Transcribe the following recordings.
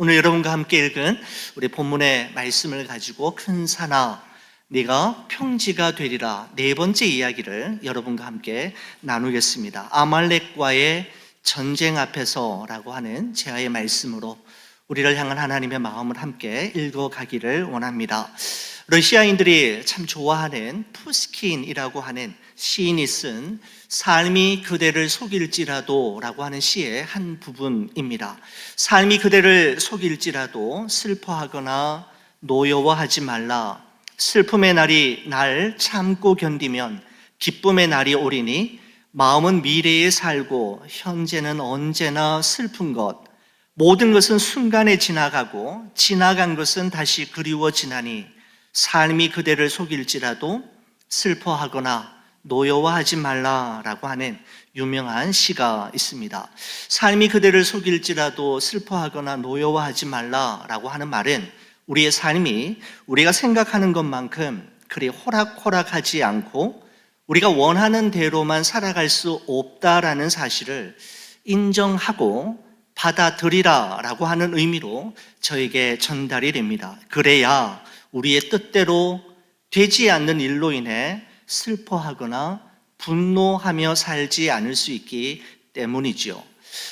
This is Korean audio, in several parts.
오늘 여러분과 함께 읽은 우리 본문의 말씀을 가지고 큰 산아 네가 평지가 되리라 네 번째 이야기를 여러분과 함께 나누겠습니다. 아말렉과의 전쟁 앞에서라고 하는 제아의 말씀으로 우리를 향한 하나님의 마음을 함께 읽어가기를 원합니다. 러시아인들이 참 좋아하는 푸스킨이라고 하는 시인이 쓴 삶이 그대를 속일지라도 라고 하는 시의 한 부분입니다. 삶이 그대를 속일지라도 슬퍼하거나 노여워하지 말라. 슬픔의 날이 날 참고 견디면 기쁨의 날이 오리니 마음은 미래에 살고 현재는 언제나 슬픈 것. 모든 것은 순간에 지나가고 지나간 것은 다시 그리워지나니 삶이 그대를 속일지라도 슬퍼하거나 노여워하지 말라라고 하는 유명한 시가 있습니다. 삶이 그대를 속일지라도 슬퍼하거나 노여워하지 말라라고 하는 말은 우리의 삶이 우리가 생각하는 것만큼 그리 호락호락하지 않고 우리가 원하는 대로만 살아갈 수 없다라는 사실을 인정하고 받아들이라라고 하는 의미로 저에게 전달이 됩니다. 그래야 우리의 뜻대로 되지 않는 일로 인해 슬퍼하거나 분노하며 살지 않을 수 있기 때문이지요.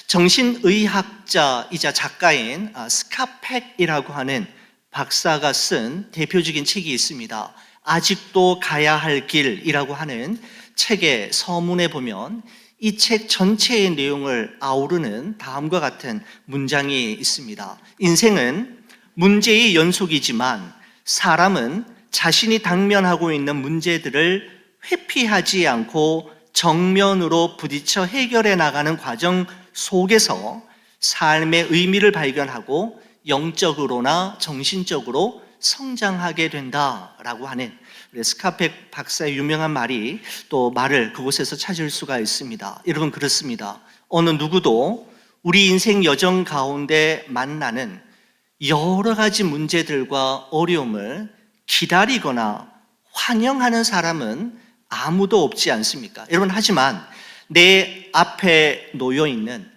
정신의학자이자 작가인 스카펙이라고 하는 박사가 쓴 대표적인 책이 있습니다. 아직도 가야 할 길이라고 하는 책의 서문에 보면 이 책 전체의 내용을 아우르는 다음과 같은 문장이 있습니다. 인생은 문제의 연속이지만 사람은 자신이 당면하고 있는 문제들을 회피하지 않고 정면으로 부딪혀 해결해 나가는 과정 속에서 삶의 의미를 발견하고 영적으로나 정신적으로 성장하게 된다라고 하는 스카펙 박사의 유명한 말이 또 말을 그곳에서 찾을 수가 있습니다. 여러분 그렇습니다. 어느 누구도 우리 인생 여정 가운데 만나는 여러 가지 문제들과 어려움을 기다리거나 환영하는 사람은 아무도 없지 않습니까? 여러분 하지만 내 앞에 놓여 있는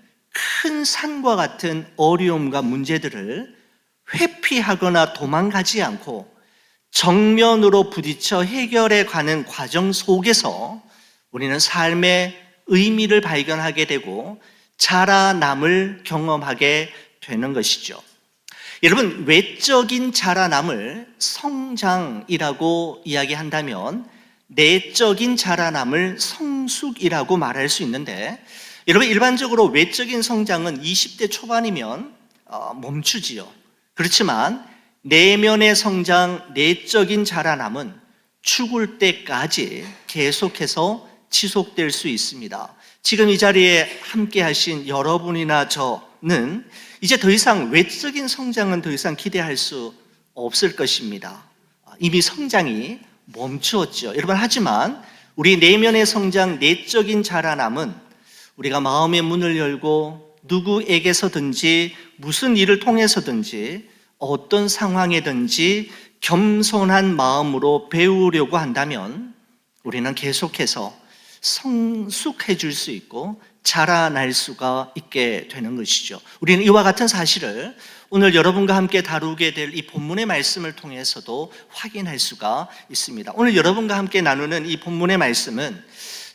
큰 산과 같은 어려움과 문제들을 회피하거나 도망가지 않고 정면으로 부딪혀 해결해 가는 과정 속에서 우리는 삶의 의미를 발견하게 되고 자라남을 경험하게 되는 것이죠. 여러분, 외적인 자라남을 성장이라고 이야기한다면 내적인 자라남을 성숙이라고 말할 수 있는데, 여러분 일반적으로 외적인 성장은 20대 초반이면 멈추지요. 그렇지만 내면의 성장, 내적인 자라남은 죽을 때까지 계속해서 지속될 수 있습니다. 지금 이 자리에 함께 하신 여러분이나 저는 이제 더 이상 외적인 성장은 더 이상 기대할 수 없을 것입니다. 이미 성장이 멈추었죠. 여러분 하지만 우리 내면의 성장, 내적인 자라남은 우리가 마음의 문을 열고 누구에게서든지 무슨 일을 통해서든지 어떤 상황이든지 겸손한 마음으로 배우려고 한다면 우리는 계속해서 성숙해 줄 수 있고 자라날 수가 있게 되는 것이죠. 우리는 이와 같은 사실을 오늘 여러분과 함께 다루게 될 이 본문의 말씀을 통해서도 확인할 수가 있습니다. 오늘 여러분과 함께 나누는 이 본문의 말씀은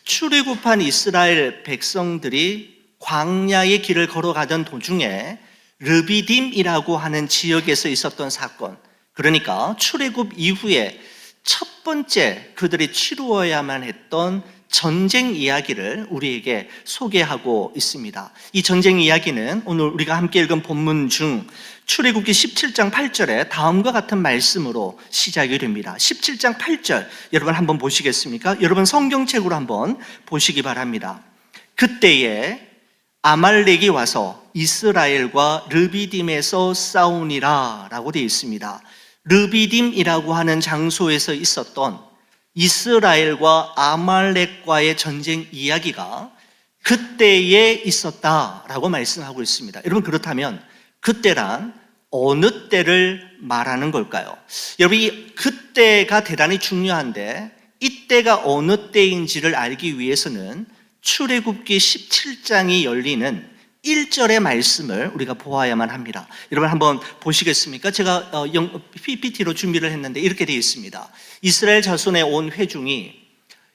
출애굽한 이스라엘 백성들이 광야의 길을 걸어가던 도중에 르비딤이라고 하는 지역에서 있었던 사건, 그러니까 출애굽 이후에 첫 번째 그들이 치루어야만 했던 전쟁 이야기를 우리에게 소개하고 있습니다. 이 전쟁 이야기는 오늘 우리가 함께 읽은 본문 중 출애굽기 17장 8절에 다음과 같은 말씀으로 시작이 됩니다. 17장 8절 여러분 한번 보시겠습니까? 여러분 성경책으로 한번 보시기 바랍니다. 그때에 아말렉이 와서 이스라엘과 르비딤에서 싸우니라 라고 되어 있습니다. 르비딤이라고 하는 장소에서 있었던 이스라엘과 아말렉과의 전쟁 이야기가 그때에 있었다라고 말씀하고 있습니다. 여러분 그렇다면 그때란 어느 때를 말하는 걸까요? 여러분 이 그때가 대단히 중요한데 이때가 어느 때인지를 알기 위해서는 출애굽기 17장이 열리는 1절의 말씀을 우리가 보아야만 합니다. 여러분 한번 보시겠습니까? 제가 PPT로 준비를 했는데 이렇게 되어 있습니다. 이스라엘 자손의 온 회중이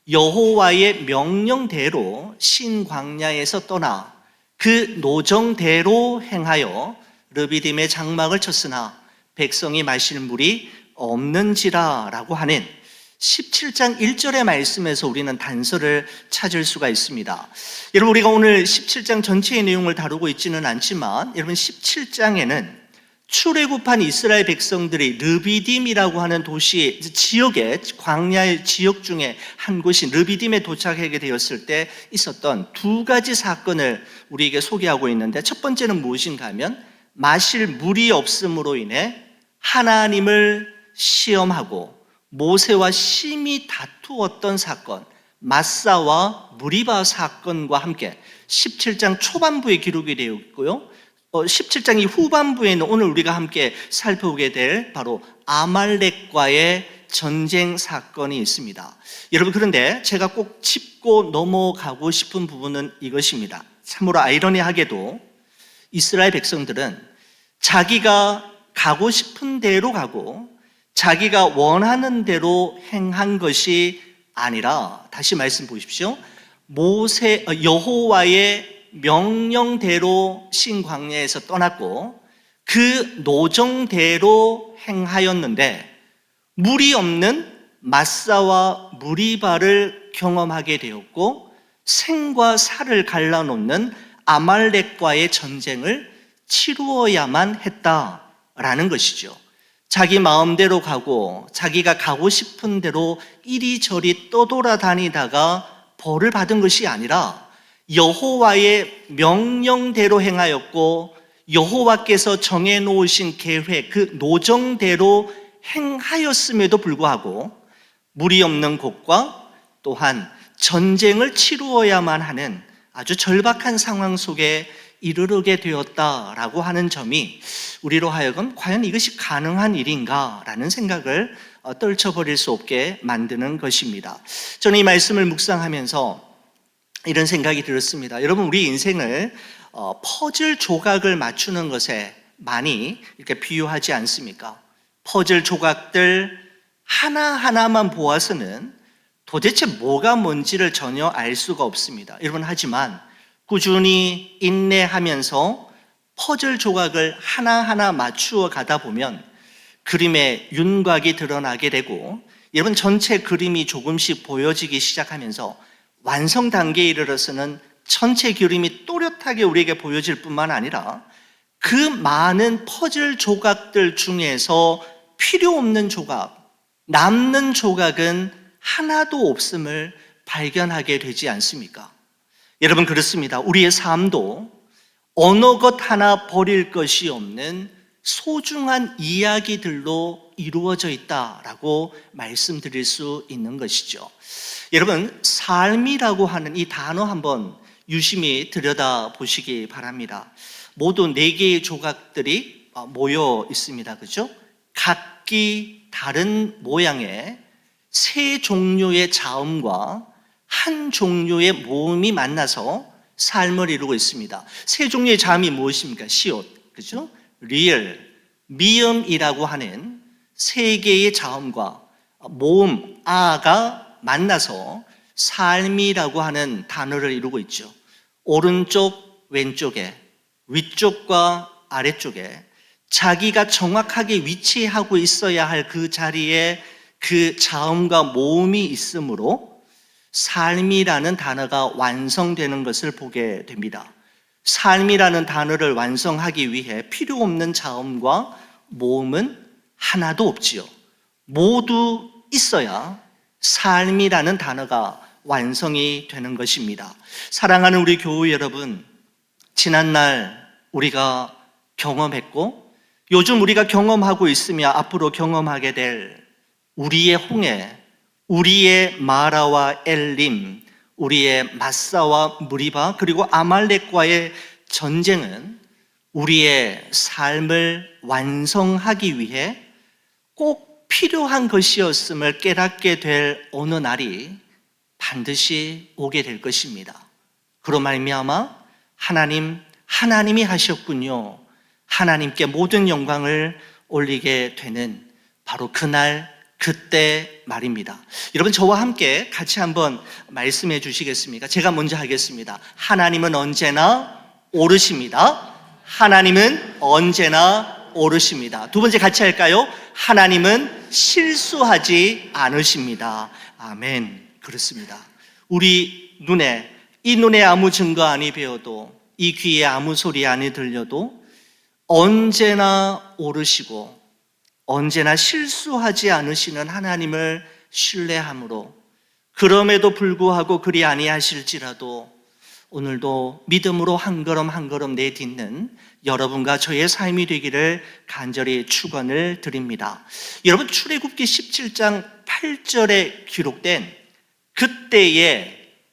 여호와의 명령대로 신광야에서 떠나 그 노정대로 행하여 르비딤의 장막을 쳤으나 백성이 마실 물이 없는지라 라고 하는 17장 1절의 말씀에서 우리는 단서를 찾을 수가 있습니다. 여러분 우리가 오늘 17장 전체의 내용을 다루고 있지는 않지만 여러분 17장에는 출애굽한 이스라엘 백성들이 르비딤이라고 하는 도시 지역에 광야의 지역 중에 한 곳인 르비딤에 도착하게 되었을 때 있었던 두 가지 사건을 우리에게 소개하고 있는데 첫 번째는 무엇인가 하면 마실 물이 없음으로 인해 하나님을 시험하고 모세와 심히 다투었던 사건, 마사와 무리바 사건과 함께 17장 초반부에 기록이 되어 있고요. 17장 이 후반부에는 오늘 우리가 함께 살펴보게 될 바로 아말렉과의 전쟁 사건이 있습니다. 여러분 그런데 제가 꼭 짚고 넘어가고 싶은 부분은 이것입니다. 참으로 아이러니하게도 이스라엘 백성들은 자기가 가고 싶은 대로 가고 자기가 원하는 대로 행한 것이 아니라 다시 말씀 보십시오. 여호와의 명령대로 신광야에서 떠났고 그 노정대로 행하였는데 물이 없는 마사와 무리바를 경험하게 되었고 생과 사를 갈라놓는 아말렉과의 전쟁을 치루어야만 했다라는 것이죠. 자기 마음대로 가고 자기가 가고 싶은 대로 이리저리 떠돌아다니다가 벌을 받은 것이 아니라 여호와의 명령대로 행하였고 여호와께서 정해놓으신 계획 그 노정대로 행하였음에도 불구하고 물이 없는 곳과 또한 전쟁을 치루어야만 하는 아주 절박한 상황 속에 이르르게 되었다라고 하는 점이 우리로 하여금 과연 이것이 가능한 일인가라는 생각을 떨쳐버릴 수 없게 만드는 것입니다. 저는 이 말씀을 묵상하면서 이런 생각이 들었습니다. 여러분 우리 인생을 퍼즐 조각을 맞추는 것에 많이 이렇게 비유하지 않습니까? 퍼즐 조각들 하나하나만 보아서는 도대체 뭐가 뭔지를 전혀 알 수가 없습니다. 여러분 하지만 꾸준히 인내하면서 퍼즐 조각을 하나하나 맞추어 가다 보면 그림의 윤곽이 드러나게 되고 여러분 전체 그림이 조금씩 보여지기 시작하면서 완성 단계에 이르러서는 전체 그림이 또렷하게 우리에게 보여질 뿐만 아니라 그 많은 퍼즐 조각들 중에서 필요 없는 조각, 남는 조각은 하나도 없음을 발견하게 되지 않습니까? 여러분 그렇습니다. 우리의 삶도 어느 것 하나 버릴 것이 없는 소중한 이야기들로 이루어져 있다라고 말씀드릴 수 있는 것이죠. 여러분 삶이라고 하는 이 단어 한번 유심히 들여다보시기 바랍니다. 모두 4개의 조각들이 모여 있습니다. 그죠? 각기 다른 모양의 3 종류의 자음과 한 종류의 모음이 만나서 삶을 이루고 있습니다. 3 종류의 자음이 무엇입니까? 시옷, 그죠? 리을, 미음이라고 하는 3개의 자음과 모음, 아가 만나서 삶이라고 하는 단어를 이루고 있죠. 오른쪽, 왼쪽에, 위쪽과 아래쪽에 자기가 정확하게 위치하고 있어야 할 그 자리에 그 자음과 모음이 있으므로 삶이라는 단어가 완성되는 것을 보게 됩니다. 삶이라는 단어를 완성하기 위해 필요 없는 자음과 모음은 하나도 없지요. 모두 있어야 삶이라는 단어가 완성이 되는 것입니다. 사랑하는 우리 교우 여러분, 지난날 우리가 경험했고 요즘 우리가 경험하고 있으며 앞으로 경험하게 될 우리의 홍해, 우리의 마라와 엘림, 우리의 마사와 무리바 그리고 아말렉과의 전쟁은 우리의 삶을 완성하기 위해 꼭 필요한 것이었음을 깨닫게 될 어느 날이 반드시 오게 될 것입니다. 그로 말미암아 하나님 하나님이 하셨군요. 하나님께 모든 영광을 올리게 되는 바로 그날, 그때 말입니다. 여러분, 저와 함께 같이 한번 말씀해 주시겠습니까? 제가 먼저 하겠습니다. 하나님은 언제나 옳으십니다. 하나님은 언제나 옳으십니다. 두 번째 같이 할까요? 하나님은 실수하지 않으십니다. 아멘. 그렇습니다. 우리 눈에, 이 눈에 아무 증거 아니 배어도, 이 귀에 아무 소리 아니 들려도 언제나 옳으시고 언제나 실수하지 않으시는 하나님을 신뢰함으로, 그럼에도 불구하고 그리 아니하실지라도 오늘도 믿음으로 한 걸음 한 걸음 내딛는 여러분과 저의 삶이 되기를 간절히 축원을 드립니다. 여러분, 출애굽기 17장 8절에 기록된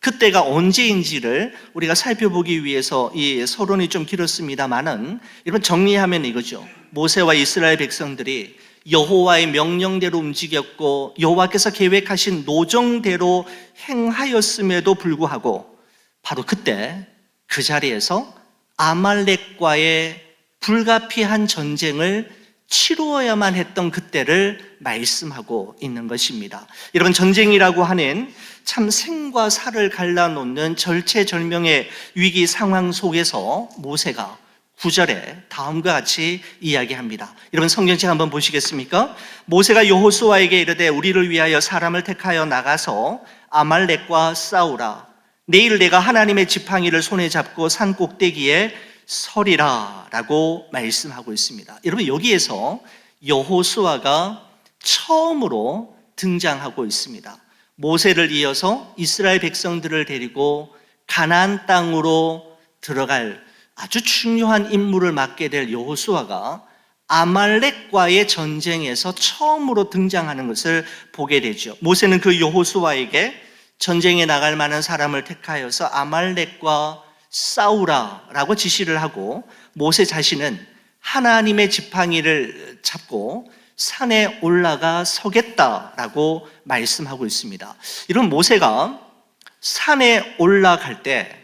그때가 언제인지를 우리가 살펴보기 위해서 이 서론이 좀 길었습니다만은, 여러분 정리하면 이거죠. 모세와 이스라엘 백성들이 여호와의 명령대로 움직였고 여호와께서 계획하신 노정대로 행하였음에도 불구하고 바로 그때 그 자리에서 아말렉과의 불가피한 전쟁을 치루어야만 했던 그때를 말씀하고 있는 것입니다. 여러분, 전쟁이라고 하는 참 생과 사를 갈라놓는 절체절명의 위기 상황 속에서 모세가 9절에 다음과 같이 이야기합니다. 여러분, 성경책 한번 보시겠습니까? 모세가 여호수아에게 이르되 우리를 위하여 사람을 택하여 나가서 아말렉과 싸우라. 내일 내가 하나님의 지팡이를 손에 잡고 산 꼭대기에 서리라 라고 말씀하고 있습니다. 여러분, 여기에서 여호수아가 처음으로 등장하고 있습니다. 모세를 이어서 이스라엘 백성들을 데리고 가나안 땅으로 들어갈 아주 중요한 임무를 맡게 될 여호수아가 아말렉과의 전쟁에서 처음으로 등장하는 것을 보게 되죠. 모세는 그 여호수아에게 전쟁에 나갈 만한 사람을 택하여서 아말렉과 싸우라라고 지시를 하고, 모세 자신은 하나님의 지팡이를 잡고 산에 올라가 서겠다라고 말씀하고 있습니다. 이런 모세가 산에 올라갈 때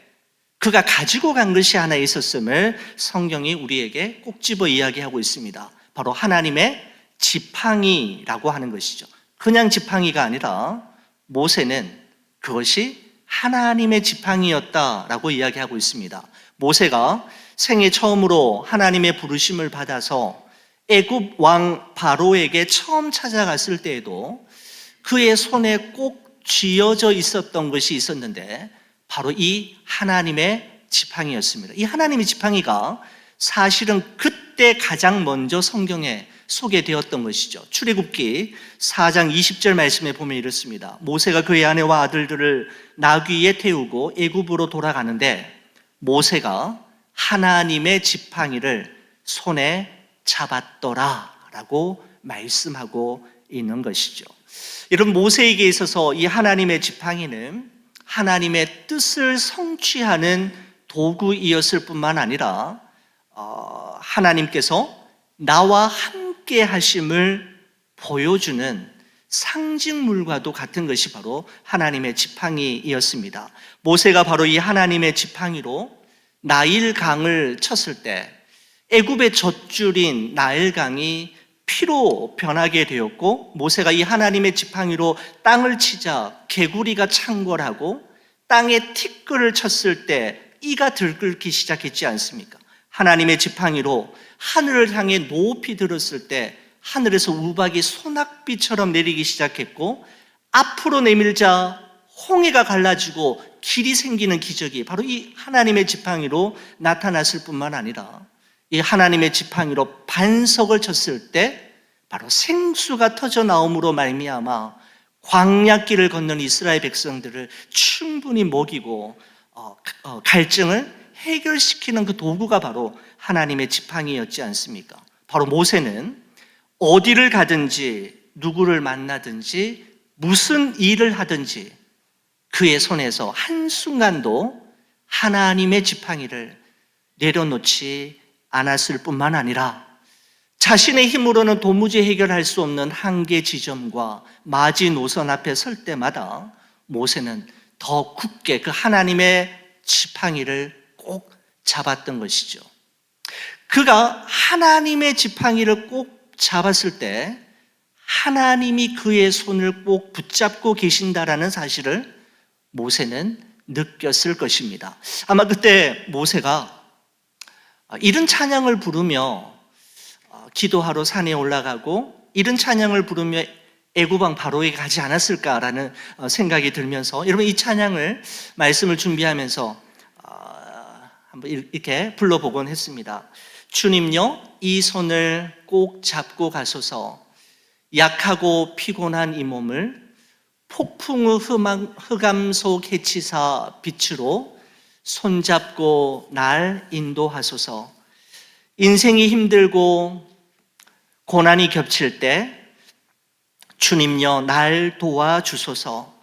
그가 가지고 간 것이 하나 있었음을 성경이 우리에게 꼭 집어 이야기하고 있습니다. 바로 하나님의 지팡이라고 하는 것이죠. 그냥 지팡이가 아니라 모세는 그것이 하나님의 지팡이였다라고 이야기하고 있습니다. 모세가 생애 처음으로 하나님의 부르심을 받아서 애굽 왕 바로에게 처음 찾아갔을 때에도 그의 손에 꼭 쥐어져 있었던 것이 있었는데 바로 이 하나님의 지팡이였습니다. 이 하나님의 지팡이가 사실은 그때 가장 먼저 성경에 소개되었던 것이죠. 출애굽기 4장 20절 말씀에 보면 이렇습니다. 모세가 그의 아내와 아들들을 나귀에 태우고 애굽으로 돌아가는데 모세가 하나님의 지팡이를 손에 잡았더라 라고 말씀하고 있는 것이죠. 여러분, 모세에게 있어서 이 하나님의 지팡이는 하나님의 뜻을 성취하는 도구이었을 뿐만 아니라 하나님께서 나와 함께 하심을 보여주는 상징물과도 같은 것이 바로 하나님의 지팡이였습니다. 모세가 바로 이 하나님의 지팡이로 나일강을 쳤을 때 애굽의 젖줄인 나일강이 피로 변하게 되었고, 모세가 이 하나님의 지팡이로 땅을 치자 개구리가 창궐하고 땅에 티끌을 쳤을 때 이가 들끓기 시작했지 않습니까? 하나님의 지팡이로 하늘을 향해 높이 들었을 때 하늘에서 우박이 소낙비처럼 내리기 시작했고, 앞으로 내밀자 홍해가 갈라지고 길이 생기는 기적이 바로 이 하나님의 지팡이로 나타났을 뿐만 아니라 이 하나님의 지팡이로 반석을 쳤을 때 바로 생수가 터져 나옴으로 말미암아 광야길을 걷는 이스라엘 백성들을 충분히 먹이고 갈증을 해결시키는 그 도구가 바로 하나님의 지팡이였지 않습니까? 바로 모세는 어디를 가든지 누구를 만나든지 무슨 일을 하든지 그의 손에서 한순간도 하나님의 지팡이를 내려놓지 않았을 뿐만 아니라 자신의 힘으로는 도무지 해결할 수 없는 한계 지점과 마지노선 앞에 설 때마다 모세는 더 굳게 그 하나님의 지팡이를 꼭 잡았던 것이죠. 그가 하나님의 지팡이를 꼭 잡았을 때 하나님이 그의 손을 꼭 붙잡고 계신다라는 사실을 모세는 느꼈을 것입니다. 아마 그때 모세가 이른 찬양을 부르며 기도하러 산에 올라가고 이른 찬양을 부르며 애굽 왕 바로에게 가지 않았을까라는 생각이 들면서, 여러분 이 찬양을 말씀을 준비하면서 한번 이렇게 불러보곤 했습니다. 주님요, 이 손을 꼭 잡고 가소서. 약하고 피곤한 이 몸을 폭풍의 흑암 속 해치사 빛으로 손잡고 날 인도하소서. 인생이 힘들고 고난이 겹칠 때 주님여 날 도와주소서.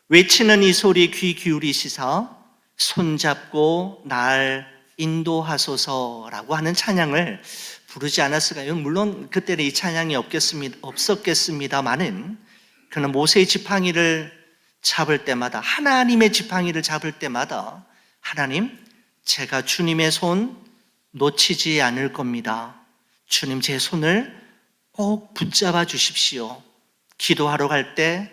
외치는 이 소리 귀 기울이시사 손잡고 날 인도하소서라고 하는 찬양을 부르지 않았을까요? 물론 그때는 이 찬양이 없었겠습니다만은 그는 모세의 지팡이를 잡을 때마다, 하나님의 지팡이를 잡을 때마다 하나님, 제가 주님의 손 놓치지 않을 겁니다. 주님 제 손을 꼭 붙잡아 주십시오. 기도하러 갈 때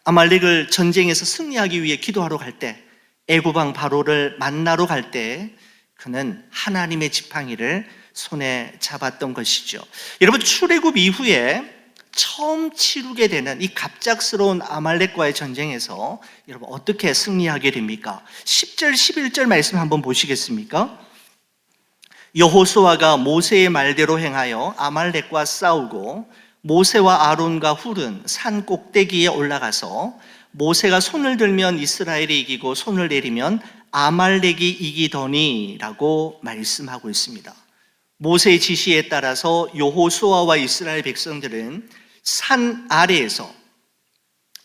아말렉을 전쟁에서 승리하기 위해 기도하러 갈 때, 애굽 왕 바로를 만나러 갈 때 그는 하나님의 지팡이를 손에 잡았던 것이죠. 여러분 출애굽 이후에 처음 치르게 되는 이 갑작스러운 아말렉과의 전쟁에서 여러분 어떻게 승리하게 됩니까? 10절 11절 말씀 한번 보시겠습니까? 여호수아가 모세의 말대로 행하여 아말렉과 싸우고 모세와 아론과 훌은 산 꼭대기에 올라가서 모세가 손을 들면 이스라엘이 이기고 손을 내리면 아말렉이 이기더니라고 말씀하고 있습니다. 모세의 지시에 따라서 여호수아와 이스라엘 백성들은 산 아래에서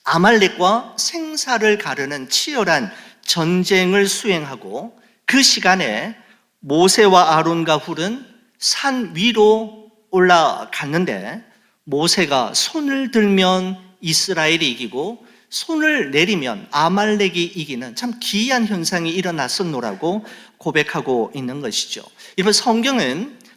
아말렉과 생사를 가르는 치열한 전쟁을 수행하고, 그 시간에 모세와 아론과 훌은 산 위로 올라갔는데 모세가 손을 들면 이스라엘이 이기고 손을 내리면 아말렉이 이기는 참 기이한 현상이 일어났었노라고 고백하고 있는 것이죠. 이번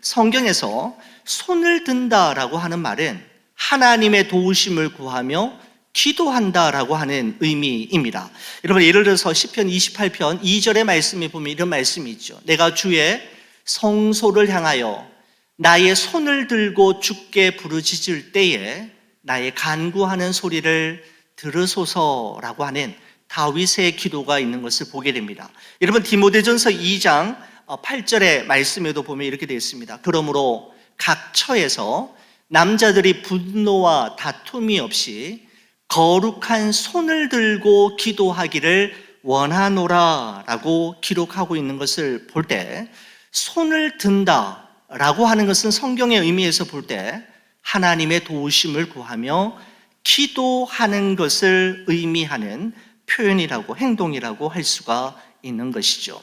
성경에서 손을 든다라고 하는 말은 하나님의 도우심을 구하며 기도한다라고 하는 의미입니다. 여러분 예를 들어서 시편 28편 2절의 말씀에 보면 이런 말씀이 있죠. 내가 주의 성소를 향하여 나의 손을 들고 주께 부르짖을 때에 나의 간구하는 소리를 들으소서라고 하는 다윗의 기도가 있는 것을 보게 됩니다. 여러분 디모데전서 2장 8절의 말씀에도 보면 이렇게 되어 있습니다. 그러므로 각 처에서 남자들이 분노와 다툼이 없이 거룩한 손을 들고 기도하기를 원하노라라고 기록하고 있는 것을 볼 때, 손을 든다라고 하는 것은 성경의 의미에서 볼 때 하나님의 도우심을 구하며 기도하는 것을 의미하는 표현이라고, 행동이라고 할 수가 있는 것이죠.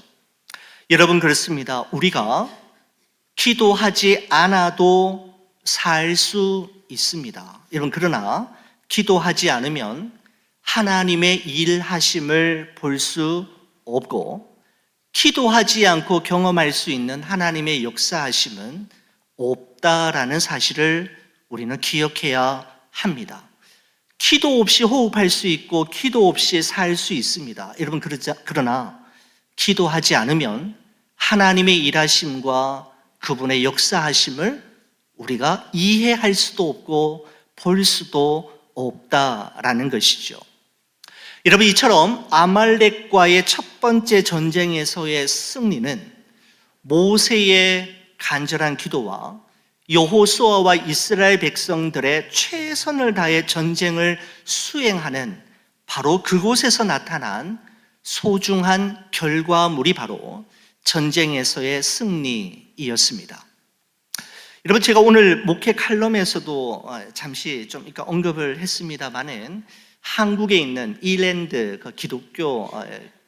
여러분 그렇습니다. 우리가 기도하지 않아도 살 수 있습니다. 여러분 그러나 기도하지 않으면 하나님의 일하심을 볼 수 없고, 기도하지 않고 경험할 수 있는 하나님의 역사하심은 없다라는 사실을 우리는 기억해야 합니다. 기도 없이 호흡할 수 있고 기도 없이 살 수 있습니다. 여러분 그러나 기도하지 않으면 하나님의 일하심과 그분의 역사하심을 우리가 이해할 수도 없고 볼 수도 없다라는 것이죠. 여러분 이처럼 아말렉과의 첫 번째 전쟁에서의 승리는 모세의 간절한 기도와 여호수아와 이스라엘 백성들의 최선을 다해 전쟁을 수행하는 바로 그곳에서 나타난 소중한 결과물이 바로 전쟁에서의 승리이었습니다. 여러분 제가 오늘 목회 칼럼에서도 잠시 좀 언급을 했습니다마는 한국에 있는 이랜드 기독교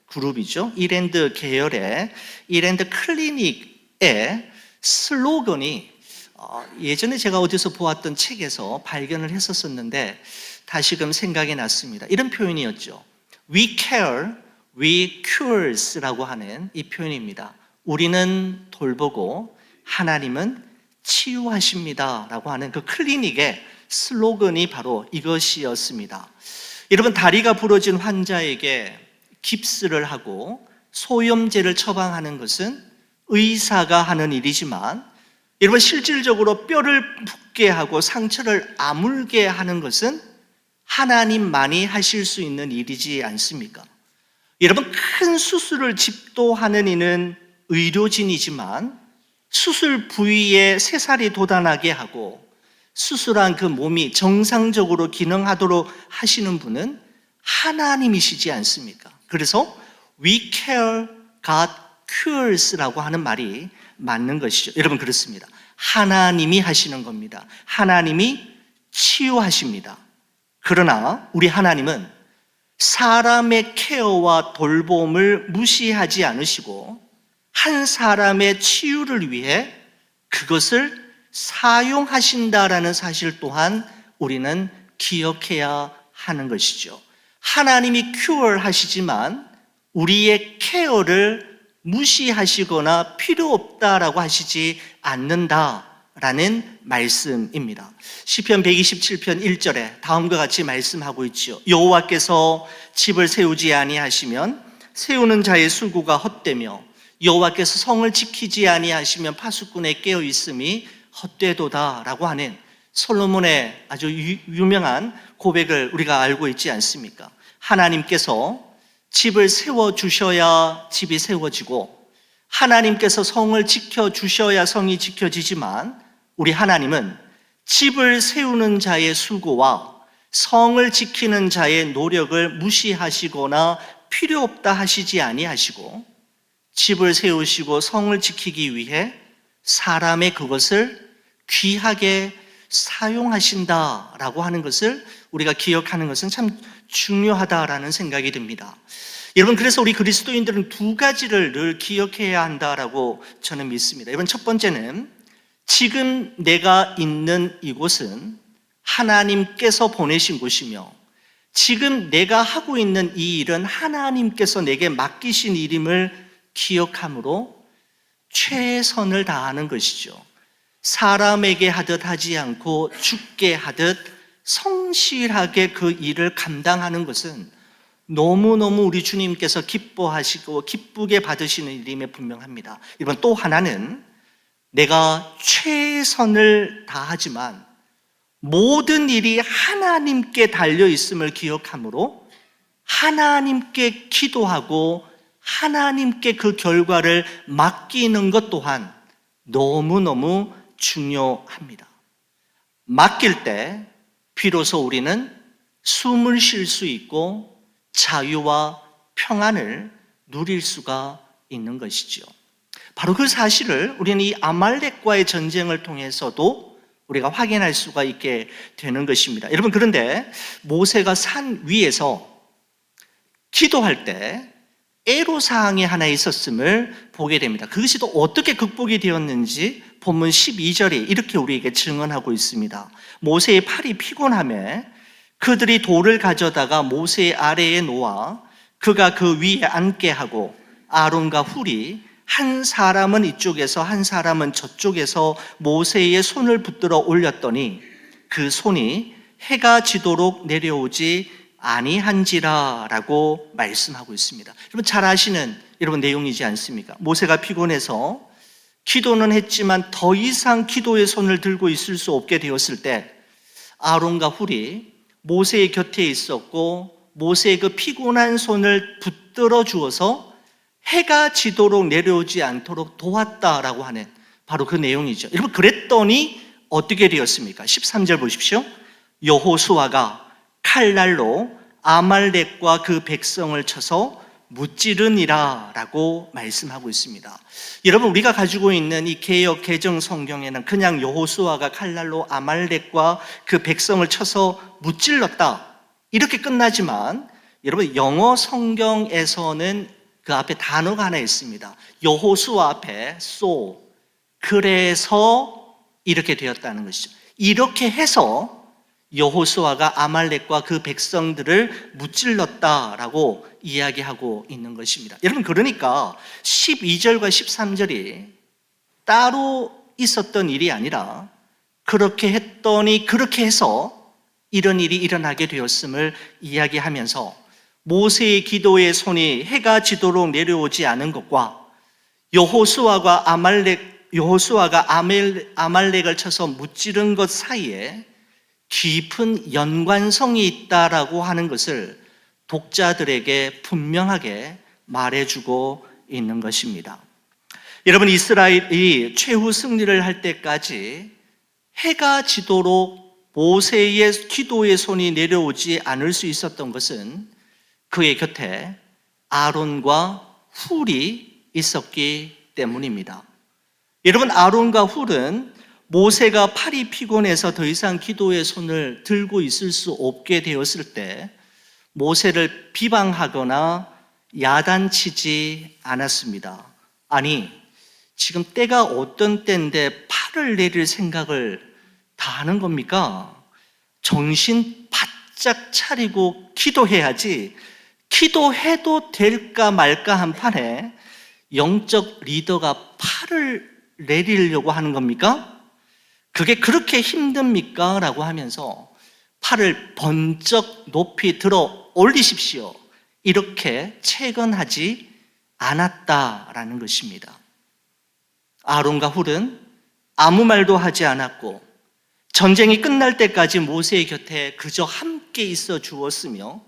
그룹이죠. 이랜드 계열의 이랜드 클리닉의 슬로건이 예전에 제가 어디서 보았던 책에서 발견을 했었는데 다시금 생각이 났습니다. 이런 표현이었죠. We care we cures라고 하는 이 표현입니다. 우리는 돌보고 하나님은 치유하십니다 라고 하는 그 클리닉의 슬로건이 바로 이것이었습니다. 여러분, 다리가 부러진 환자에게 깁스를 하고 소염제를 처방하는 것은 의사가 하는 일이지만, 여러분, 실질적으로 뼈를 붓게 하고 상처를 아물게 하는 것은 하나님만이 하실 수 있는 일이지 않습니까? 여러분, 큰 수술을 집도하는 이는 의료진이지만 수술 부위에 새살이 돋아나게 하고 수술한 그 몸이 정상적으로 기능하도록 하시는 분은 하나님이시지 않습니까? 그래서 we care, God cures라고 하는 말이 맞는 것이죠. 여러분, 그렇습니다. 하나님이 하시는 겁니다. 하나님이 치유하십니다. 그러나 우리 하나님은 사람의 케어와 돌봄을 무시하지 않으시고 한 사람의 치유를 위해 그것을 사용하신다라는 사실 또한 우리는 기억해야 하는 것이죠. 하나님이 큐어 하시지만 우리의 케어를 무시하시거나 필요 없다라고 하시지 않는다라는 말씀입니다. 시편 127편 1절에 다음과 같이 말씀하고 있죠. 여호와께서 집을 세우지 아니하시면 세우는 자의 수고가 헛되며 여호와께서 성을 지키지 아니하시면 파수꾼의 깨어 있음이 헛되도다라고 하는 솔로몬의 아주 유명한 고백을 우리가 알고 있지 않습니까? 하나님께서 집을 세워주셔야 집이 세워지고 하나님께서 성을 지켜주셔야 성이 지켜지지만 우리 하나님은 집을 세우는 자의 수고와 성을 지키는 자의 노력을 무시하시거나 필요 없다 하시지 아니하시고 집을 세우시고 성을 지키기 위해 사람의 그것을 귀하게 사용하신다라고 하는 것을 우리가 기억하는 것은 참 중요하다라는 생각이 듭니다. 여러분, 그래서 우리 그리스도인들은 두 가지를 늘 기억해야 한다라고 저는 믿습니다. 여러분, 첫 번째는 지금 내가 있는 이곳은 하나님께서 보내신 곳이며 지금 내가 하고 있는 이 일은 하나님께서 내게 맡기신 일임을 기억함으로 최선을 다하는 것이죠. 사람에게 하듯 하지 않고 주께 하듯 성실하게 그 일을 감당하는 것은 너무너무 우리 주님께서 기뻐하시고 기쁘게 받으시는 일임에 분명합니다. 이번 또 하나는 내가 최선을 다하지만 모든 일이 하나님께 달려 있음을 기억함으로 하나님께 기도하고 하나님께 그 결과를 맡기는 것 또한 너무너무 중요합니다. 맡길 때 비로소 우리는 숨을 쉴 수 있고 자유와 평안을 누릴 수가 있는 것이죠. 바로 그 사실을 우리는 이 아말렉과의 전쟁을 통해서도 우리가 확인할 수가 있게 되는 것입니다. 여러분, 그런데 모세가 산 위에서 기도할 때 애로사항이 하나 있었음을 보게 됩니다. 그것이 또 어떻게 극복이 되었는지 본문 12절이 이렇게 우리에게 증언하고 있습니다. 모세의 팔이 피곤하며 그들이 돌을 가져다가 모세의 아래에 놓아 그가 그 위에 앉게 하고 아론과 훌이 한 사람은 이쪽에서 한 사람은 저쪽에서 모세의 손을 붙들어 올렸더니 그 손이 해가 지도록 내려오지 아니한지라라고 말씀하고 있습니다. 여러분, 잘 아시는 여러분 내용이지 않습니까? 모세가 피곤해서 기도는 했지만 더 이상 기도의 손을 들고 있을 수 없게 되었을 때 아론과 훌이 모세의 곁에 있었고 모세의 그 피곤한 손을 붙들어 주어서 해가 지도록 내려오지 않도록 도왔다라고 하는 바로 그 내용이죠. 여러분, 그랬더니 어떻게 되었습니까? 13절 보십시오. 여호수아가 칼날로 아말렉과 그 백성을 쳐서 무찌르니라 라고 말씀하고 있습니다. 여러분, 우리가 가지고 있는 이 개역 개정 성경에는 그냥 여호수아가 칼날로 아말렉과 그 백성을 쳐서 무찔렀다 이렇게 끝나지만 여러분, 영어 성경에서는 그 앞에 단어가 하나 있습니다. 여호수아 앞에 so, 그래서 이렇게 되었다는 것이죠. 이렇게 해서 여호수아가 아말렉과 그 백성들을 무찔렀다라고 이야기하고 있는 것입니다. 여러분, 그러니까 12절과 13절이 따로 있었던 일이 아니라 그렇게 했더니 그렇게 해서 이런 일이 일어나게 되었음을 이야기하면서 모세의 기도의 손이 해가 지도록 내려오지 않은 것과 여호수아가 아말렉을 쳐서 무찌른 것 사이에 깊은 연관성이 있다라고 하는 것을 독자들에게 분명하게 말해주고 있는 것입니다. 여러분, 이스라엘이 최후 승리를 할 때까지 해가 지도록 모세의 기도의 손이 내려오지 않을 수 있었던 것은 그의 곁에 아론과 훌이 있었기 때문입니다. 여러분, 아론과 훌은 모세가 팔이 피곤해서 더 이상 기도의 손을 들고 있을 수 없게 되었을 때 모세를 비방하거나 야단치지 않았습니다. 아니, 지금 때가 어떤 때인데 팔을 내릴 생각을 다 하는 겁니까? 정신 바짝 차리고 기도해야지, 기도해도 될까 말까 한 판에 영적 리더가 팔을 내리려고 하는 겁니까? 그게 그렇게 힘듭니까? 라고 하면서 팔을 번쩍 높이 들어 올리십시오, 이렇게 채건하지 않았다라는 것입니다. 아론과 훌은 아무 말도 하지 않았고 전쟁이 끝날 때까지 모세의 곁에 그저 함께 있어 주었으며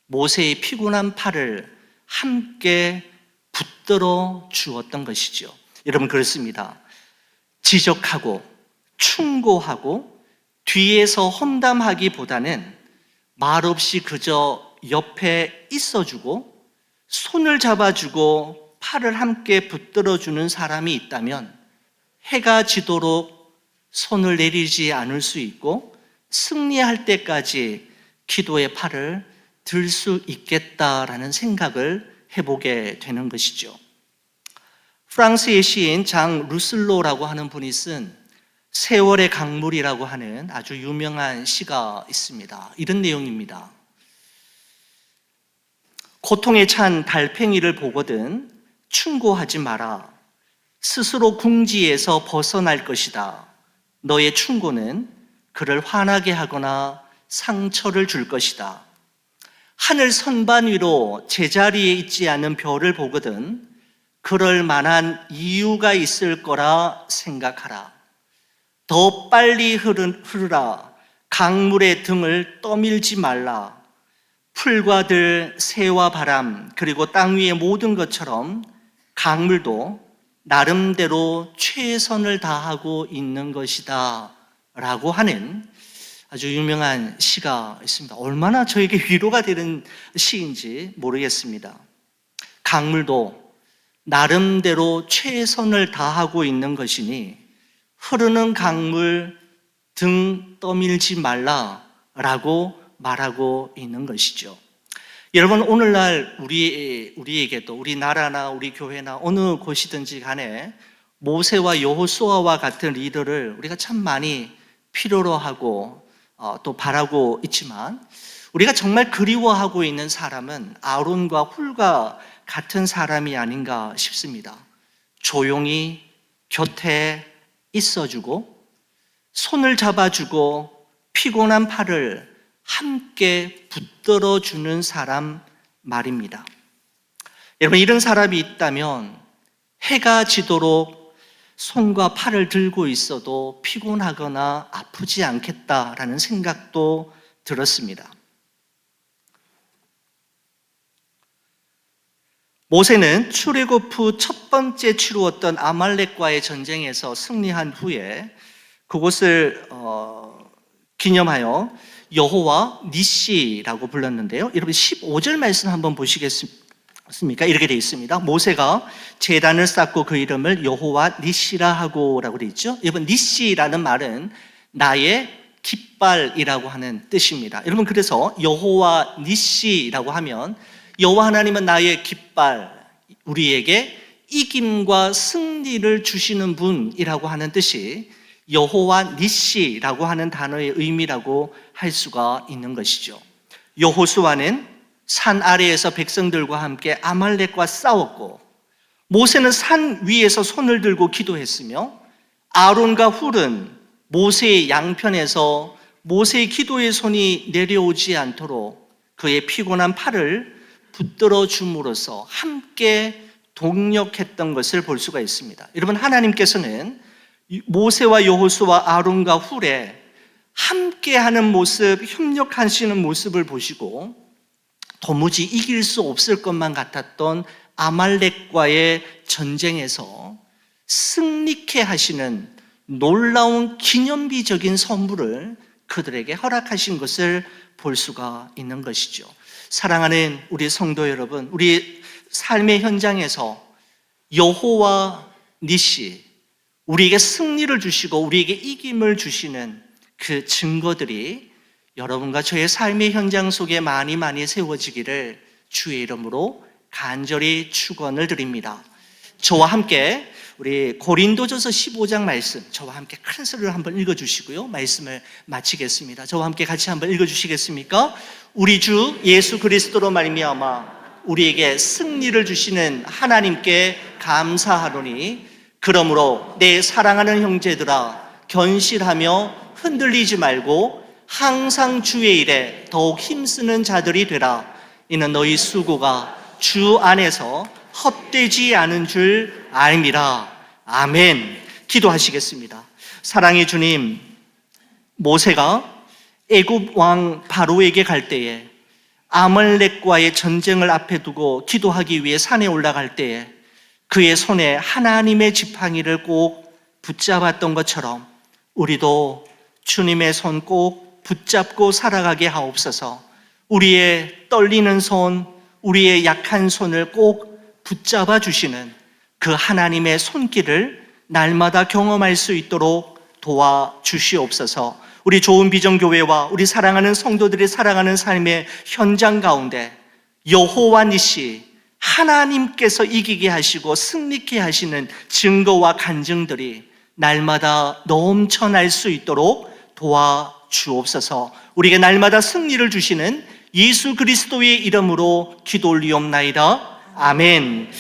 모세의 피곤한 팔을 함께 붙들어 주었던 것이죠. 여러분, 그렇습니다. 지적하고 충고하고 뒤에서 험담하기보다는 말없이 그저 옆에 있어주고 손을 잡아주고 팔을 함께 붙들어주는 사람이 있다면 해가 지도록 손을 내리지 않을 수 있고 승리할 때까지 기도의 팔을 들 수 있겠다라는 생각을 해보게 되는 것이죠. 프랑스의 시인 장 루슬로라고 하는 분이 쓴 세월의 강물이라고 하는 아주 유명한 시가 있습니다. 이런 내용입니다. 고통에 찬 달팽이를 보거든 충고하지 마라. 스스로 궁지에서 벗어날 것이다. 너의 충고는 그를 화나게 하거나 상처를 줄 것이다. 하늘 선반 위로 제자리에 있지 않은 별을 보거든 그럴 만한 이유가 있을 거라 생각하라. 더 빨리 흐르라. 강물의 등을 떠밀지 말라. 풀과 들, 새와 바람, 그리고 땅 위의 모든 것처럼 강물도 나름대로 최선을 다하고 있는 것이다 라고 하는 아주 유명한 시가 있습니다. 얼마나 저에게 위로가 되는 시인지 모르겠습니다. 강물도 나름대로 최선을 다하고 있는 것이니 흐르는 강물 등 떠밀지 말라라고 말하고 있는 것이죠. 여러분, 오늘날 우리에게도 우리나라나 우리 교회나 어느 곳이든지 간에 모세와 여호수아와 같은 리더를 우리가 참 많이 필요로 하고 또 바라고 있지만 우리가 정말 그리워하고 있는 사람은 아론과 훌과 같은 사람이 아닌가 싶습니다. 조용히 곁에 있어주고 손을 잡아주고 피곤한 팔을 함께 붙들어주는 사람 말입니다. 여러분, 이런 사람이 있다면 해가 지도록 손과 팔을 들고 있어도 피곤하거나 아프지 않겠다라는 생각도 들었습니다. 모세는 출애굽 후 첫 번째 치루었던 아말렉과의 전쟁에서 승리한 후에 그곳을 기념하여 여호와 니시라고 불렀는데요. 여러분, 15절 말씀 한번 보시겠습니까? 이렇게 되어 있습니다. 모세가 제단을 쌓고 그 이름을 여호와 니시라 하고라고 되어 있죠. 여러분, 니시라는 말은 나의 깃발이라고 하는 뜻입니다. 여러분, 그래서 여호와 니시라고 하면 여호와 하나님은 나의 깃발, 우리에게 이김과 승리를 주시는 분이라고 하는 뜻이 여호와 니시라고 하는 단어의 의미라고 할 수가 있는 것이죠. 여호수아는 산 아래에서 백성들과 함께 아말렉과 싸웠고, 모세는 산 위에서 손을 들고 기도했으며, 아론과 훌은 모세의 양편에서 모세의 기도의 손이 내려오지 않도록 그의 피곤한 팔을 붙들어 줌으로써 함께 동력했던 것을 볼 수가 있습니다. 여러분, 하나님께서는 모세와 여호수아, 아론과 훌의 함께하는 모습, 협력하시는 모습을 보시고 도무지 이길 수 없을 것만 같았던 아말렉과의 전쟁에서 승리케 하시는 놀라운 기념비적인 선물을 그들에게 허락하신 것을 볼 수가 있는 것이죠. 사랑하는 우리 성도 여러분, 우리 삶의 현장에서 여호와 니시, 우리에게 승리를 주시고 우리에게 이김을 주시는 그 증거들이 여러분과 저의 삶의 현장 속에 많이 세워지기를 주의 이름으로 간절히 축원을 드립니다. 저와 함께 우리 고린도전서 15장 말씀, 저와 함께 큰 소리로 한번 읽어주시고요, 말씀을 마치겠습니다. 저와 함께 같이 한번 읽어주시겠습니까? 우리 주 예수 그리스도로 말미암아 우리에게 승리를 주시는 하나님께 감사하노니, 그러므로 내 사랑하는 형제들아, 견실하며 흔들리지 말고 항상 주의 일에 더욱 힘쓰는 자들이 되라. 이는 너희 수고가 주 안에서 헛되지 않은 줄 알미라. 아멘. 기도하시겠습니다. 사랑의 주님, 모세가 애굽 왕 바로에게 갈 때에, 아말렉과의 전쟁을 앞에 두고 기도하기 위해 산에 올라갈 때에 그의 손에 하나님의 지팡이를 꼭 붙잡았던 것처럼 우리도 주님의 손 꼭 붙잡고 살아가게 하옵소서. 우리의 떨리는 손, 우리의 약한 손을 꼭 붙잡아 주시는 그 하나님의 손길을 날마다 경험할 수 있도록 도와주시옵소서. 우리 좋은 비전교회와 우리 사랑하는 성도들이 살아가는 삶의 현장 가운데 여호와 니시, 하나님께서 이기게 하시고 승리케 하시는 증거와 간증들이 날마다 넘쳐날 수 있도록 도와주옵소서. 우리에게 날마다 승리를 주시는 예수 그리스도의 이름으로 기도 올리옵나이다. 아멘.